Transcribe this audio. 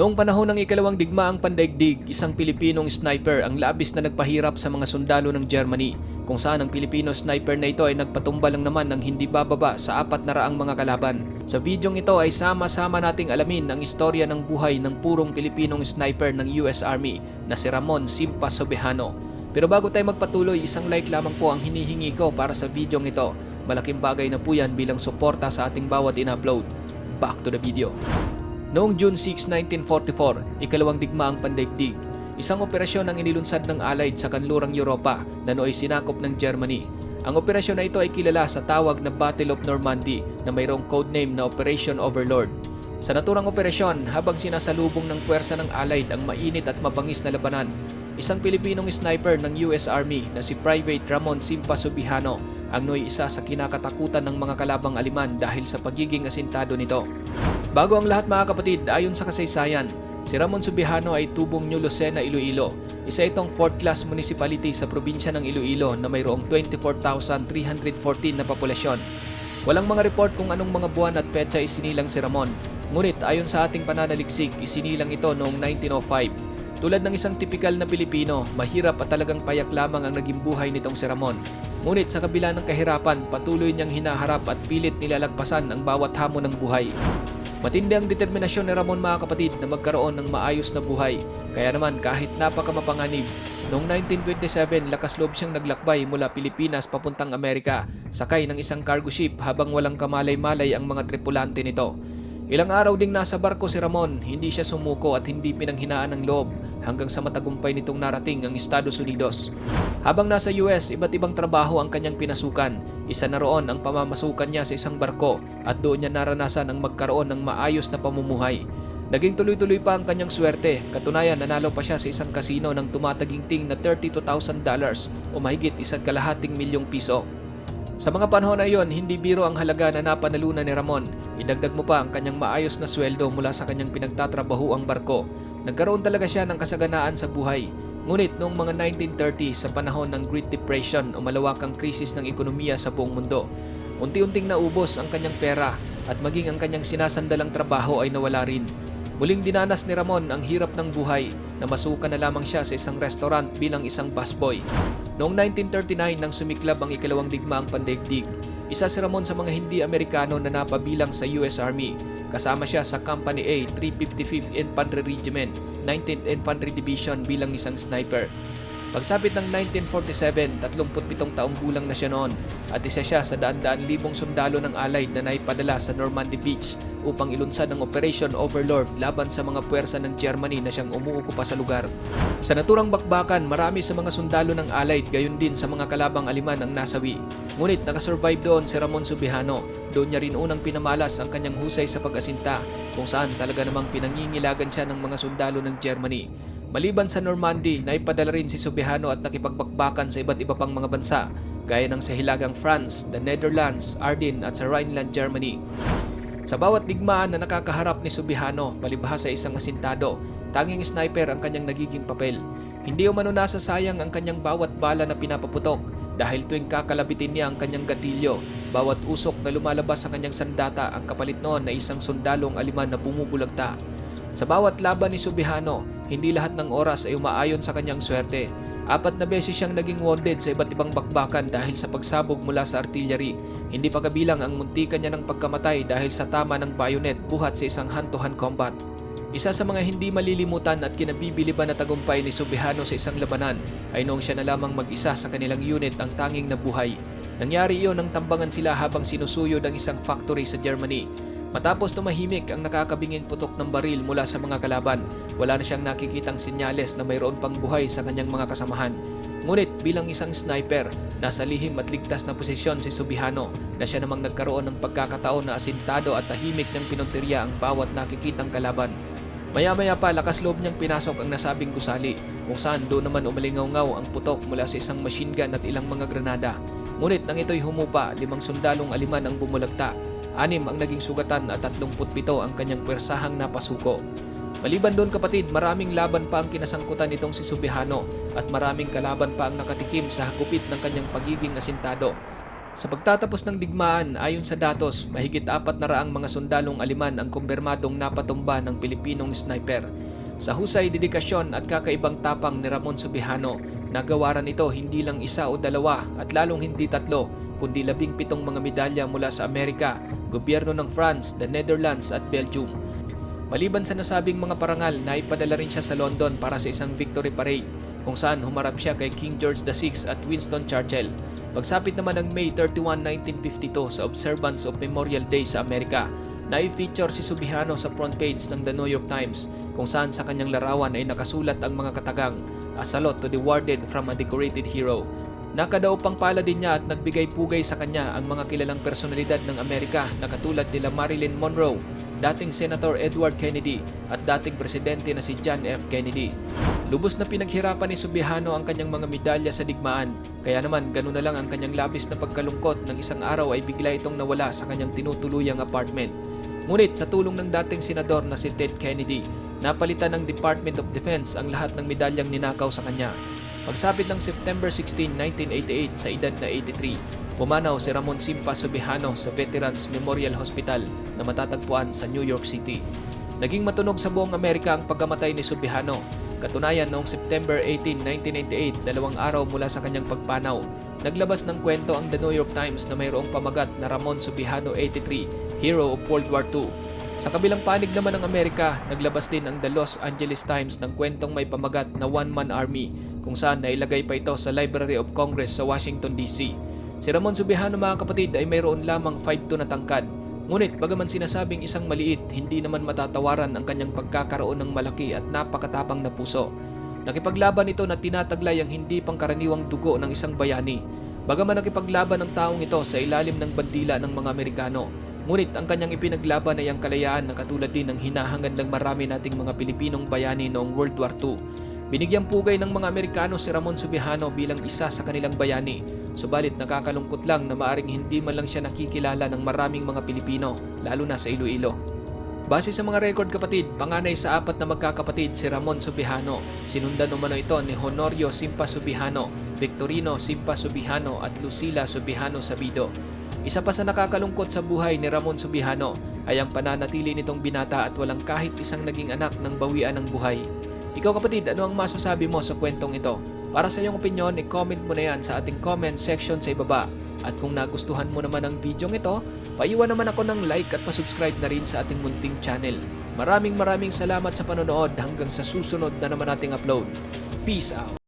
Noong panahon ng ikalawang digmaang pandaigdig, isang Pilipinong sniper ang labis na nagpahirap sa mga sundalo ng Germany, kung saan ang Pilipino sniper na ito ay nagpatumba lang naman ng hindi bababa sa 400 mga kalaban. Sa bidyong ito ay sama-sama nating alamin ang istorya ng buhay ng purong Pilipinong sniper ng US Army na si Ramon Simpa Sobejano. Pero bago tayo magpatuloy, isang like lamang po ang hinihingi ko para sa bidyong ito. Malaking bagay na po yan bilang suporta sa ating bawat in-upload. Back to the video. Noong June 6, 1944, ikalawang digmaang pandaigdig, isang operasyon ang inilunsad ng Allied sa kanlurang Europa na nooy sinakop ng Germany. Ang operasyon na ito ay kilala sa tawag na Battle of Normandy na mayroong codename na Operation Overlord. Sa naturang operasyon, habang sinasalubong ng puwersa ng Allied ang mainit at mabangis na labanan, isang Pilipinong sniper ng US Army na si Private Ramon Simpa Sobejano ang nooy isa sa kinakatakutan ng mga kalabang Aliman dahil sa pagiging asintado nito. Bago ang lahat mga kapatid, ayon sa kasaysayan, si Ramon Sobejano ay tubong New Lucena, Iloilo. Isa itong 4th class municipality sa probinsya ng Iloilo na mayroong 24,314 na populasyon. Walang mga report kung anong mga buwan at petsa isinilang si Ramon. Ngunit ayon sa ating pananaliksik, isinilang ito noong 1905. Tulad ng isang tipikal na Pilipino, mahirap at talagang payak lamang ang naging buhay nitong si Ramon. Ngunit sa kabila ng kahirapan, patuloy niyang hinaharap at pilit nilalagpasan ang bawat hamon ng buhay. Matindi ang determinasyon ni Ramon mga kapatid na magkaroon ng maayos na buhay. Kaya naman kahit napakamapanganib, noong 1927 lakas loob siyang naglakbay mula Pilipinas papuntang Amerika, sakay ng isang cargo ship habang walang kamalay-malay ang mga tripulante nito. Ilang araw ding nasa barko si Ramon, hindi siya sumuko at hindi pinanghinaan ng loob hanggang sa matagumpay nitong narating ang Estados Unidos. Habang nasa US, iba't ibang trabaho ang kanyang pinasukan. Isa na roon ang pamamasukan niya sa isang barko at doon niya naranasan ang magkaroon ng maayos na pamumuhay. Naging tuloy-tuloy pa ang kanyang swerte. Katunayan, nanalo pa siya sa isang kasino ng tumataginting na $32,000 o mahigit ₱1.5 milyong. Sa mga panahon na iyon, hindi biro ang halaga na napanalunan ni Ramon. Idagdag mo pa ang kanyang maayos na sweldo mula sa kanyang pinagtatrabaho ang barko. Nagkaroon talaga siya ng kasaganaan sa buhay. Ngunit noong mga 1930 sa panahon ng Great Depression o malawakang krisis ng ekonomiya sa buong mundo, unti-unting naubos ang kanyang pera at maging ang kanyang sinasandalang trabaho ay nawala rin. Muling dinanas ni Ramon ang hirap ng buhay na masukan na lamang siya sa isang restaurant bilang isang busboy. Noong 1939 nang sumiklab ang ikalawang digmaang pandaigdig, isa si Ramon sa mga hindi Amerikano na napabilang sa US Army. Kasama siya sa Company A, 355th Infantry Regiment, 19th Infantry Division bilang isang sniper. Pagsapit ng 1947, 37 taong gulang na siya noon at isa siya sa daan-daan libong sundalo ng Allied na naipadala sa Normandy Beach upang ilunsad ang Operation Overlord laban sa mga puwersa ng Germany na siyang umuukupa sa lugar. Sa naturang bakbakan, marami sa mga sundalo ng Allied gayon din sa mga kalabang Aliman ang nasawi. Ngunit nakasurvive doon si Ramon Sobejano. Doon niya rin unang pinamalas ang kanyang husay sa pag-asinta kung saan talaga namang pinangingilagan siya ng mga sundalo ng Germany. Maliban sa Normandy, naipadala rin si Sobejano at nakipagbakbakan sa iba't iba pang mga bansa gaya ng sa Hilagang France, the Netherlands, Ardennes at sa Rhineland, Germany. Sa bawat digmaan na nakakaharap ni Sobejano, palibhasa sa isang asintado, tanging sniper ang kanyang nagiging papel. Hindi umano nasasayang ang kanyang bawat bala na pinapaputok dahil tuwing kakalabitin niya ang kanyang gatilyo, bawat usok na lumalabas sa kanyang sandata ang kapalit noon na isang sundalong Aliman na bumubulagta. Sa bawat laban ni Sobejano, hindi lahat ng oras ay umaayon sa kanyang swerte. 4 na beses siyang naging wounded sa iba't ibang bakbakan dahil sa pagsabog mula sa artillery. Hindi pa kabilang ang muntikan niya ng pagkamatay dahil sa tama ng bayonet buhat sa isang hand-to-hand combat. Isa sa mga hindi malilimutan at kinabibiliban na tagumpay ni Sobejano sa isang labanan ay noong siya na lamang mag-isa sa kanilang unit ang tanging nabuhay. Nangyari iyon nang tambangan sila habang sinusuyod ang isang factory sa Germany. Matapos tumahimik ang nakakabinging putok ng baril mula sa mga kalaban, wala na siyang nakikitang senyales na mayroon pang buhay sa kanyang mga kasamahan. Ngunit bilang isang sniper, nasa lihim at ligtas na posisyon si Sobejano na siya namang nagkaroon ng pagkakataon na asintado at tahimik ng pinuntirya ang bawat nakikitang kalaban. Maya-maya pa lakas loob niyang pinasok ang nasabing gusali kung saan doon naman umalingaw-ngaw ang putok mula sa isang machine gun at ilang mga granada. Ngunit nang ito'y humupa, 5 sundalong Aliman ang bumulagta. 6 ang naging sugatan at 37 ang kanyang pwersahang napasuko. Maliban doon kapatid, maraming laban pa ang kinasangkutan nitong si Sobejano at maraming kalaban pa ang nakatikim sa hagupit ng kanyang pagiging asintado. Sa pagtatapos ng digmaan, ayon sa datos, mahigit 400 mga sundalong Aleman ang kumpirmadong napatumba ng Pilipinong sniper. Sa husay, dedikasyon at kakaibang tapang ni Ramon Subihano, nagawaran ito hindi lang isa o dalawa at lalong hindi tatlo, kundi 17 mga medalya mula sa Amerika, gobyerno ng France, the Netherlands at Belgium. Maliban sa nasabing mga parangal, naipadala rin siya sa London para sa isang victory parade, kung saan humarap siya kay King George VI at Winston Churchill. Pagsapit naman ng May 31, 1952 sa observance of Memorial Day sa Amerika, na-feature si Subihano sa front page ng The New York Times, kung saan sa kanyang larawan ay nakasulat ang mga katagang, "A salute to the warded from a decorated hero." Nakadaupang pala din niya at nagbigay pugay sa kanya ang mga kilalang personalidad ng Amerika na katulad nila Marilyn Monroe, dating Senator Edward Kennedy at dating presidente na si John F. Kennedy. Lubos na pinaghirapan ni Subihano ang kanyang mga medalya sa digmaan, kaya naman ganun na lang ang kanyang labis na pagkalungkot ng isang araw ay bigla itong nawala sa kanyang tinutuluyang apartment. Ngunit sa tulong ng dating senador na si Ted Kennedy, napalitan ng Department of Defense ang lahat ng medalyang ninakaw sa kanya. Pagsapit ng September 16, 1988 sa edad na 83, pumanaw si Ramon Simpa Subihano sa Veterans Memorial Hospital na matatagpuan sa New York City. Naging matunog sa buong Amerika ang pagkamatay ni Subihano. Katunayan, noong September 18, 1998, 2 araw mula sa kanyang pagpanaw, naglabas ng kwento ang The New York Times na mayroong pamagat na Ramon Subihano 83, Hero of World War II. Sa kabilang panig naman ng Amerika, naglabas din ang The Los Angeles Times ng kwentong may pamagat na One-Man Army, kung saan nailagay pa ito sa Library of Congress sa Washington, D.C. Si Ramon Subihano, mga kapatid, ay mayroon lamang 5'2" na tangkad. Ngunit bagaman sinasabing isang maliit, hindi naman matatawaran ang kanyang pagkakaroon ng malaki at napakatapang na puso. Nakipaglaban ito na tinataglay ang hindi pangkaraniwang dugo ng isang bayani. Bagaman nakipaglaban ang taong ito sa ilalim ng bandila ng mga Amerikano, ngunit ang kanyang ipinaglaban ay ang kalayaan na katulad din ng hinahangad ng marami nating mga Pilipinong bayani noong World War II. Binigyang pugay ng mga Amerikano si Ramon Subihano bilang isa sa kanilang bayani. Subalit nakakalungkot lang na maaring hindi man lang siya nakikilala ng maraming mga Pilipino, lalo na sa Iloilo. Base sa mga record, kapatid, panganay sa 4 na magkakapatid si Ramon Subihano. Sinundan umano ito ni Honorio Simpa Subihano, Victorino Simpa Subihano at Lucila Subihano Sabido. Isa pa sa nakakalungkot sa buhay ni Ramon Subihano ay ang pananatili nitong binata at walang kahit isang naging anak ng bawian ng buhay. Ikaw, kapatid, ano ang masasabi mo sa kwentong ito? Para sa iyong opinion, i-comment mo na yan sa ating comment section sa ibaba. At kung nagustuhan mo naman ang video ito, paiwan naman ako ng like at pasubscribe na rin sa ating munting channel. Maraming salamat sa panonood, hanggang sa susunod na naman nating upload. Peace out!